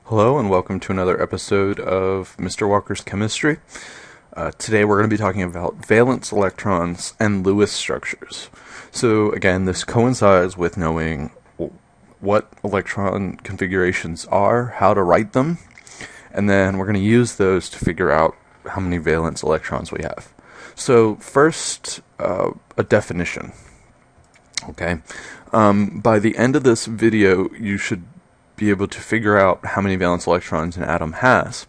Hello and welcome to another episode of Mr. Walker's Chemistry. Today we're going to be talking about valence electrons and Lewis structures. So again, this coincides with knowing what electron configurations are, how to write them, and then we're going to use those to figure out how many valence electrons we have. So first, a definition. Okay, by the end of this video, you should be able to figure out how many valence electrons an atom has.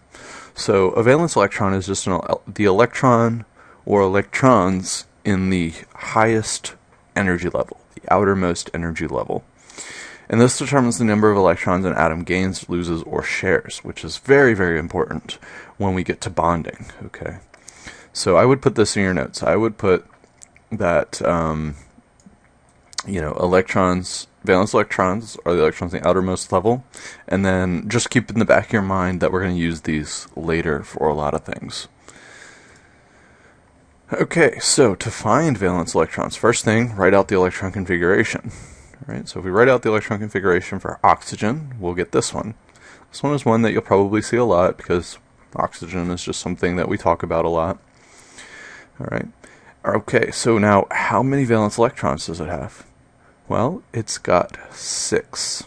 So a valence electron is just the electron or electrons in the highest energy level, the outermost energy level. And this determines the number of electrons an atom gains, loses, or shares, which is very, very important when we get to bonding. Okay, so I would put this in your notes. I would put that valence electrons are the electrons in the outermost level, and then just keep in the back of your mind that we're going to use these later for a lot of things. Okay, so to find valence electrons, first thing, write out the electron configuration. Right, so if we write out the electron configuration for oxygen, we'll get this one. This one is one that you'll probably see a lot because oxygen is just something that we talk about a lot. Alright, okay, so now how many valence electrons does it have? Well, it's got 6.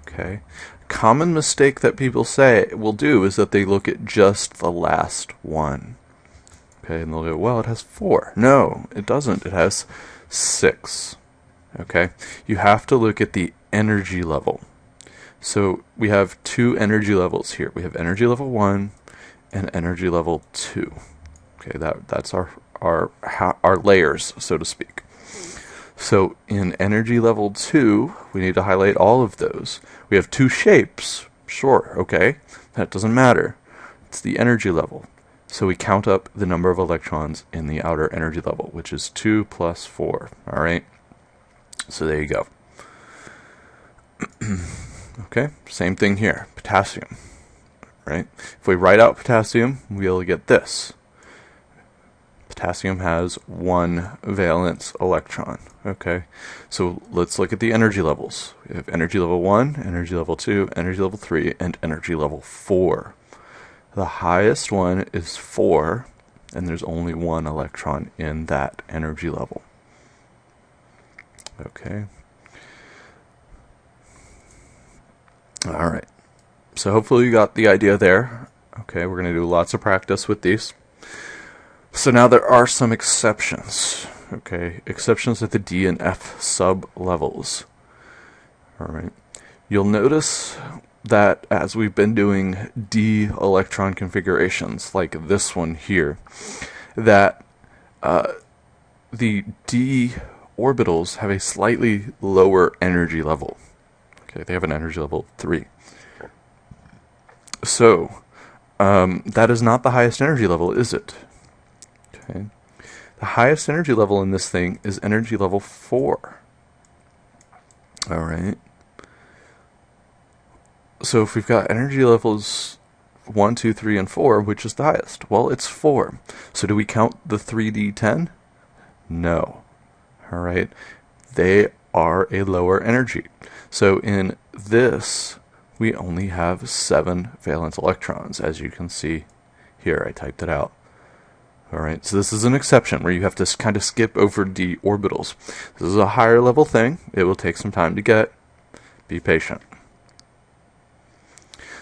Okay. Common mistake that people will do is that they look at just the last one. Okay, and they'll go, well, it has 4. No, it doesn't. It has 6. Okay. You have to look at the energy level. So we have 2 energy levels here. We have energy level 1 and energy level 2. Okay, that's our layers, so to speak. So in energy level 2, we need to highlight all of those. We have 2 shapes. Sure, okay. That doesn't matter. It's the energy level. So we count up the number of electrons in the outer energy level, which is 2 plus 4. Alright? So there you go. Okay, same thing here. Potassium. Right? If we write out potassium, we'll get this. Potassium has 1 valence electron. Okay, so let's look at the energy levels. We have energy level 1, energy level 2, energy level 3, and energy level 4. The highest one is 4, and there's only 1 electron in that energy level. Okay. Alright, so hopefully you got the idea there. Okay, we're going to do lots of practice with these. So now there are some exceptions, okay? Exceptions at the D and F sub-levels. Alright. You'll notice that as we've been doing D electron configurations, like this one here, that the D orbitals have a slightly lower energy level. Okay, they have an energy level 3. So, that is not the highest energy level, is it? Okay. The highest energy level in this thing is energy level 4. Alright. So if we've got energy levels 1, 2, 3, and 4, which is the highest? Well, it's 4. So do we count the 3d10? No. Alright. They are a lower energy. So in this, we only have 7 valence electrons, as you can see here. I typed it out. Alright, so this is an exception where you have to kind of skip over d orbitals. This is a higher level thing. It will take some time to get. Be patient.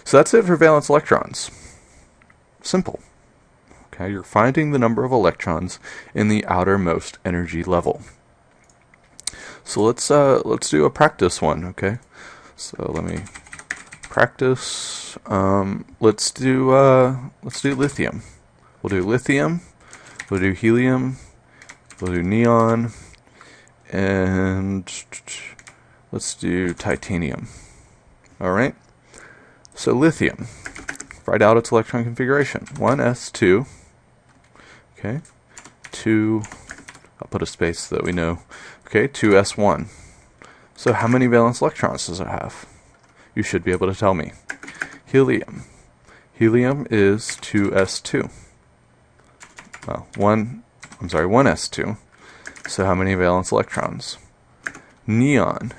So that's it for valence electrons. Simple. Okay, you're finding the number of electrons in the outermost energy level. So let's do a practice one, okay? So let me practice. Let's do lithium. We'll do lithium. We'll do helium, we'll do neon, and let's do titanium. Alright, so lithium, write out its electron configuration. 1s2, okay, 2, I'll put a space so that we know, okay, 2s1. So how many valence electrons does it have? You should be able to tell me. Helium is 2s2. Well, 1s2. So how many valence electrons? Neon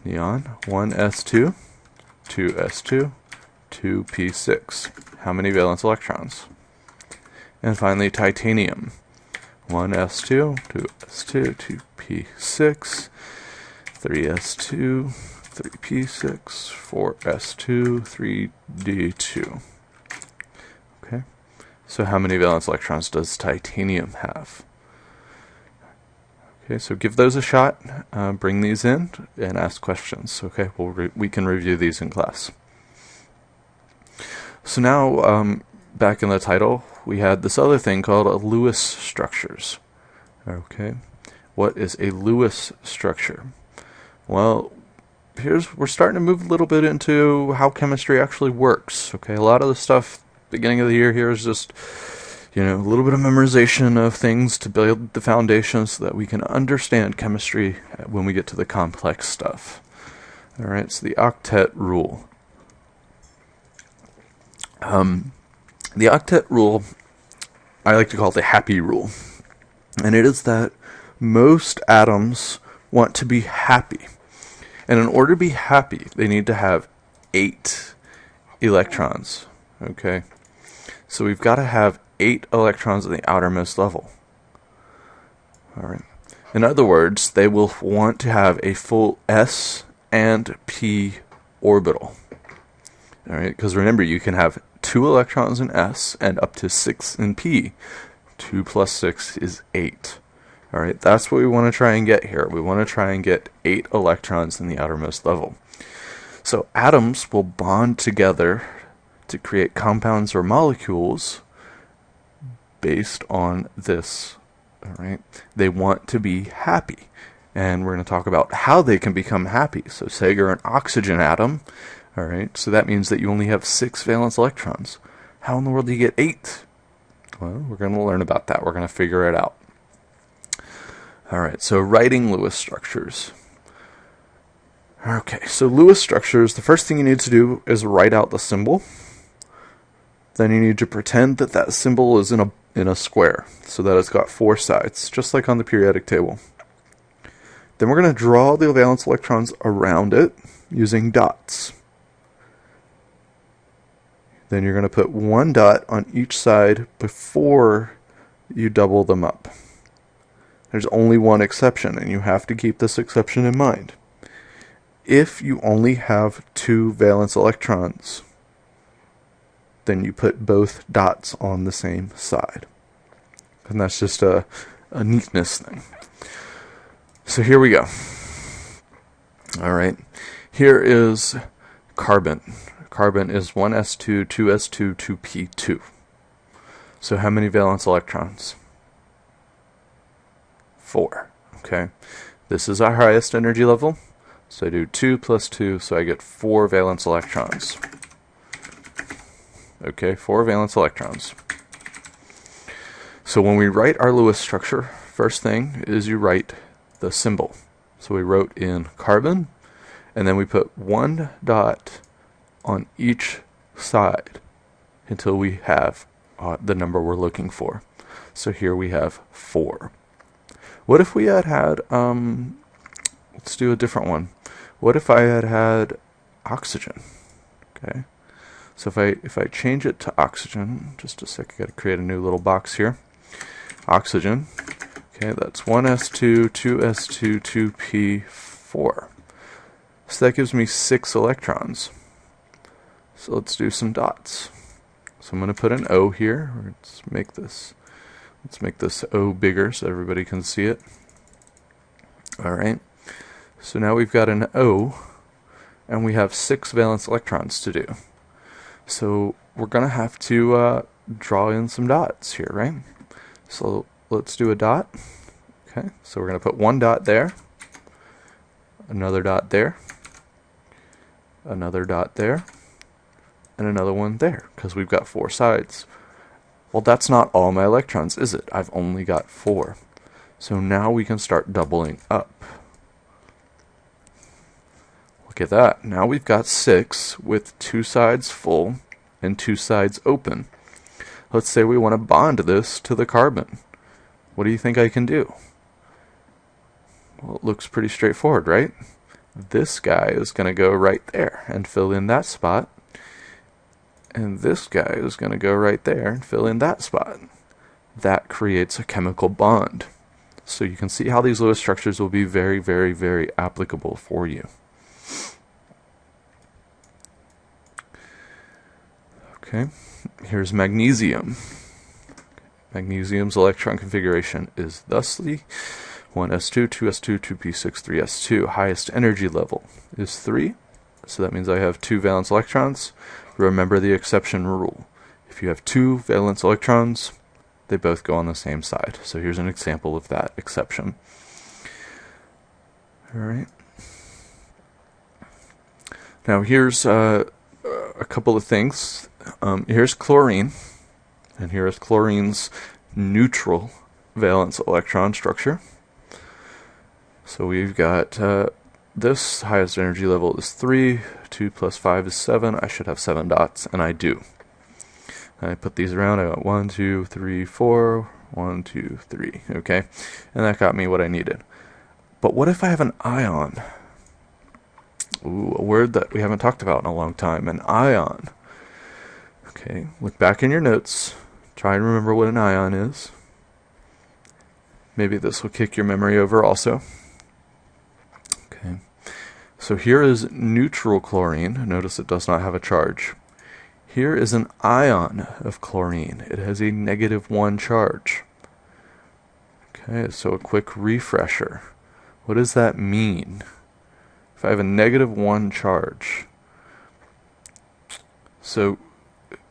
Neon, 1s2, 2s2, 2p6. How many valence electrons? And finally, titanium, 1s2, 2s2, 2p6, 3s2, 3p6, 4s2, 3d2. Okay, so how many valence electrons does titanium have? Okay, so give those a shot, bring these in, and ask questions. Okay, we can review these in class. So now, back in the title, we had this other thing called a Lewis structures. Okay, what is a Lewis structure? Well, we're starting to move a little bit into how chemistry actually works. Okay, a lot of the stuff beginning of the year here is just, a little bit of memorization of things to build the foundation so that we can understand chemistry when we get to the complex stuff. Alright, so the octet rule. The octet rule, I like to call it the happy rule. And it is that most atoms want to be happy. And in order to be happy, they need to have 8 electrons. Okay? So we've got to have 8 electrons in the outermost level. Alright. In other words, they will want to have a full s and p orbital. Alright, because remember, you can have 2 electrons in s and up to 6 in p. 2 plus 6 is 8. Alright, that's what we want to try and get here. We want to try and get 8 electrons in the outermost level. So atoms will bond together to create compounds or molecules based on this. Alright, they want to be happy. And we're going to talk about how they can become happy. So say you're an oxygen atom. Alright, so that means that you only have 6 valence electrons. How in the world do you get 8? Well, we're going to learn about that. We're going to figure it out. Alright, so writing Lewis structures. Okay, so Lewis structures, the first thing you need to do is write out the symbol. Then you need to pretend that that symbol is in a square, so that it's got 4 sides, just like on the periodic table. Then we're going to draw the valence electrons around it using dots. Then you're going to put 1 dot on each side before you double them up. There's only one exception, and you have to keep this exception in mind. If you only have 2 valence electrons, then you put both dots on the same side. And that's just a neatness thing. So here we go. Alright, here is carbon. Carbon is 1s2, 2s2, 2p2. So how many valence electrons? 4. Okay, this is our highest energy level. So I do 2 plus 2, so I get 4 valence electrons. Okay, 4 valence electrons. So when we write our Lewis structure, first thing is you write the symbol. So we wrote in carbon, and then we put 1 dot on each side until we have the number we're looking for. So here we have 4. What if we had, let's do a different one. What if I had oxygen? Okay, so if I change it to oxygen, just a sec, I got to create a new little box here. Oxygen, okay, that's 1s2, 2s2, 2p4. So that gives me 6 electrons. So let's do some dots. So I'm going to put an O here. Let's make this O bigger so everybody can see it. Alright, so now we've got an O, and we have 6 valence electrons to do. So we're going to have to draw in some dots here, right? So let's do a dot. Okay, so we're going to put 1 dot there, another dot there, another dot there, and another one there, because we've got 4 sides. Well, that's not all my electrons, is it? I've only got 4. So now we can start doubling up. Look at that. Now we've got 6 with 2 sides full and 2 sides open. Let's say we want to bond this to the carbon. What do you think I can do? Well, it looks pretty straightforward, right? this guy is going to go right there and fill in that spot. And this guy is going to go right there and fill in that spot. That creates a chemical bond. So you can see how these Lewis structures will be very, very, very applicable for you. Okay, here's magnesium. Magnesium's electron configuration is thusly 1s2, 2s2, 2p6, 3s2. Highest energy level is 3. So that means I have 2 valence electrons. Remember the exception rule. If you have 2 valence electrons, they both go on the same side. So here's an example of that exception. All right. Now here's a couple of things. Here's chlorine, and here is chlorine's neutral valence electron structure. So we've got this highest energy level is 3, 2 plus 5 is 7. I should have 7 dots, and I do. I put these around. I got 1, 2, 3, 4, 1, 2, 3. Okay, and that got me what I needed. But what if I have an ion? Ooh, a word that we haven't talked about in a long time, an ion. Okay, look back in your notes. Try and remember what an ion is. Maybe this will kick your memory over also. Okay, so here is neutral chlorine. Notice it does not have a charge. Here is an ion of chlorine. It has a -1 charge. Okay, so a quick refresher. What does that mean? If I have a -1 charge, so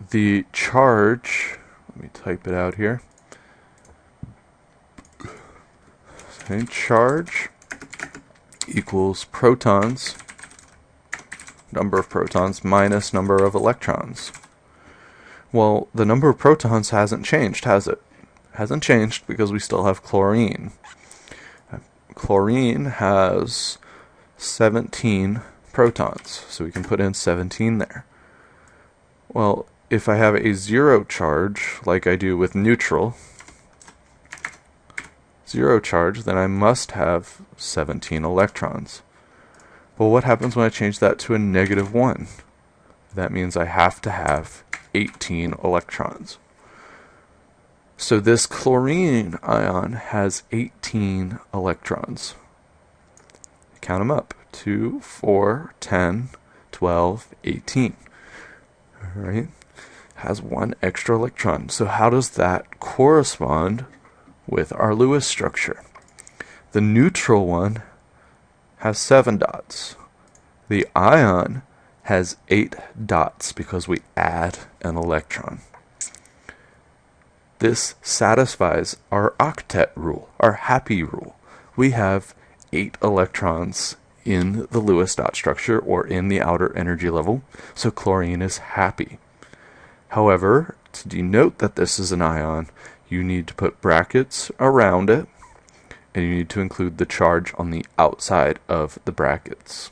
the charge, let me type it out here. Okay, charge equals protons, number of protons, minus number of electrons. Well, the number of protons hasn't changed, has it? Hasn't changed because we still have chlorine. Chlorine has 17 protons, so we can put in 17 there. Well, if I have a 0 charge, like I do with neutral, 0 charge, then I must have 17 electrons. Well, what happens when I change that to a -1? That means I have to have 18 electrons. So this chlorine ion has 18 electrons. Count them up. 2, 4, 10, 12, 18. All right. Has 1 extra electron. So how does that correspond with our Lewis structure? The neutral one has 7 dots. The ion has 8 dots because we add an electron. This satisfies our octet rule, our happy rule. We have 8 electrons in the Lewis dot structure or in the outer energy level, so chlorine is happy. However, to denote that this is an ion, you need to put brackets around it, and you need to include the charge on the outside of the brackets.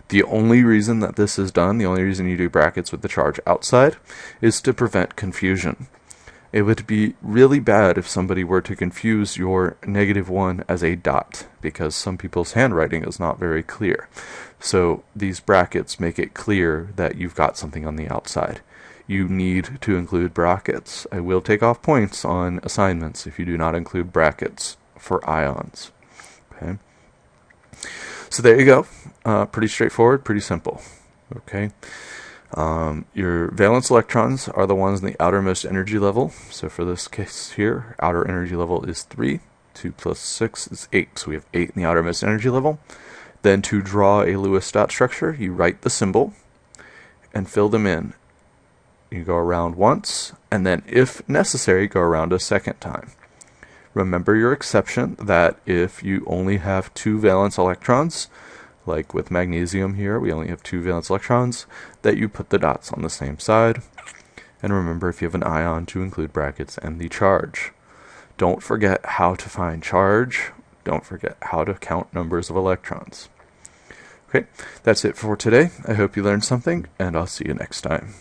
The only reason that this is done, the only reason you do brackets with the charge outside, is to prevent confusion. It would be really bad if somebody were to confuse your -1 as a dot, because some people's handwriting is not very clear. So these brackets make it clear that you've got something on the outside. You need to include brackets. I will take off points on assignments if you do not include brackets for ions. Okay. So there you go. Pretty straightforward, pretty simple. Okay. Your valence electrons are the ones in the outermost energy level. So for this case here, outer energy level is 3. 2 plus 6 is 8. So we have 8 in the outermost energy level. Then to draw a Lewis dot structure, you write the symbol and fill them in. You go around once, and then if necessary, go around a second time. Remember your exception that if you only have 2 valence electrons, like with magnesium here, we only have 2 valence electrons, that you put the dots on the same side. And remember, if you have an ion, to include brackets and the charge. Don't forget how to find charge. Don't forget how to count numbers of electrons. Okay, that's it for today. I hope you learned something, and I'll see you next time.